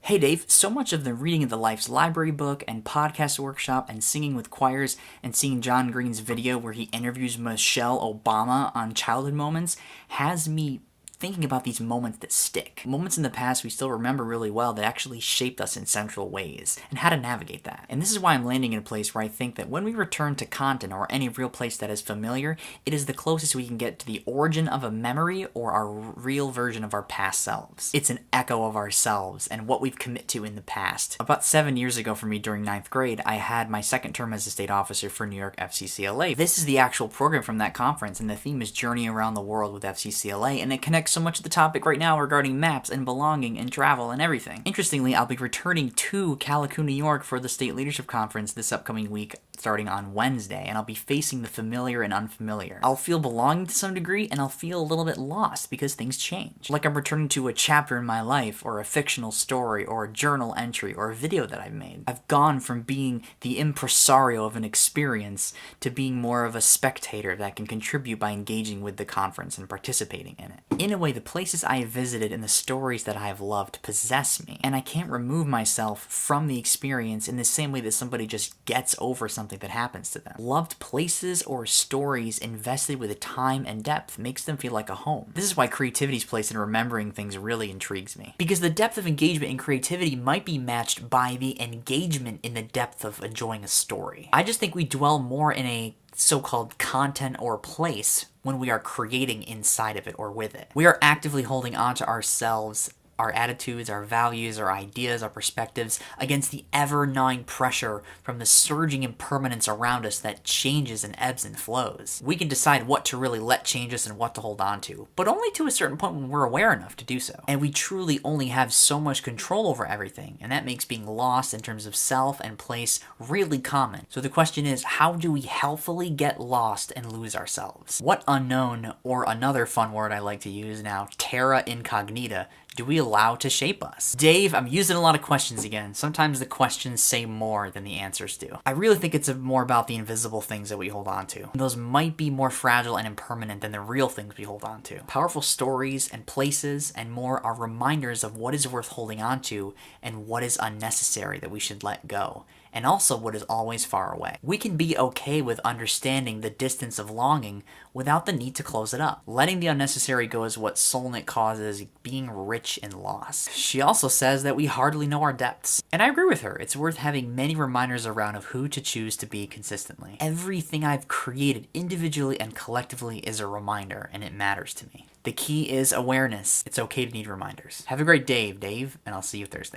Hey Dave, so much of the reading of the Life's Library book and podcast workshop and singing with choirs and seeing John Green's video where he interviews Michelle Obama on childhood moments has me thinking about these moments that stick. Moments in the past we still remember really well that actually shaped us in central ways, and how to navigate that. And this is why I'm landing in a place where I think that when we return to content or any real place that is familiar, it is the closest we can get to the origin of a memory or our real version of our past selves. It's an echo of ourselves and what we've committed to in the past. About 7 years ago for me during 9th grade, I had my second term as a state officer for New York FCCLA. This is the actual program from that conference, and the theme is Journey Around the World with FCCLA, and it connects so much to the topic right now regarding maps and belonging and travel and everything. Interestingly, I'll be returning to Calico, New York for the State Leadership Conference this upcoming week starting on Wednesday, and I'll be facing the familiar and unfamiliar. I'll feel belonging to some degree, and I'll feel a little bit lost because things change. Like I'm returning to a chapter in my life, or a fictional story, or a journal entry, or a video that I've made. I've gone from being the impresario of an experience to being more of a spectator that can contribute by engaging with the conference and participating in it. In a way, the places I have visited and the stories that I have loved possess me, and I can't remove myself from the experience in the same way that somebody just gets over something that happens to them. Loved places or stories invested with a time and depth makes them feel like a home. This is why creativity's place in remembering things really intrigues me. Because the depth of engagement in creativity might be matched by the engagement in the depth of enjoying a story. I just think we dwell more in a so-called content or place when we are creating inside of it or with it. We are actively holding on to ourselves, our attitudes, our values, our ideas, our perspectives, against the ever-gnawing pressure from the surging impermanence around us that changes and ebbs and flows. We can decide what to really let change us and what to hold on to, but only to a certain point when we're aware enough to do so. And we truly only have so much control over everything, and that makes being lost in terms of self and place really common. So the question is, how do we healthily get lost and lose ourselves? What unknown, or another fun word I like to use now, Terra Incognita, do we allow to shape us? Dave, I'm using a lot of questions again. Sometimes the questions say more than the answers do. I really think it's more about the invisible things that we hold on to. Those might be more fragile and impermanent than the real things we hold on to. Powerful stories and places and more are reminders of what is worth holding on to and what is unnecessary that we should let go, and also what is always far away. We can be okay with understanding the distance of longing without the need to close it up. Letting the unnecessary go is what soulmate causes being rich in loss. She also says that we hardly know our depths. And I agree with her. It's worth having many reminders around of who to choose to be consistently. Everything I've created individually and collectively is a reminder, and it matters to me. The key is awareness. It's okay to need reminders. Have a great day, Dave, and I'll see you Thursday.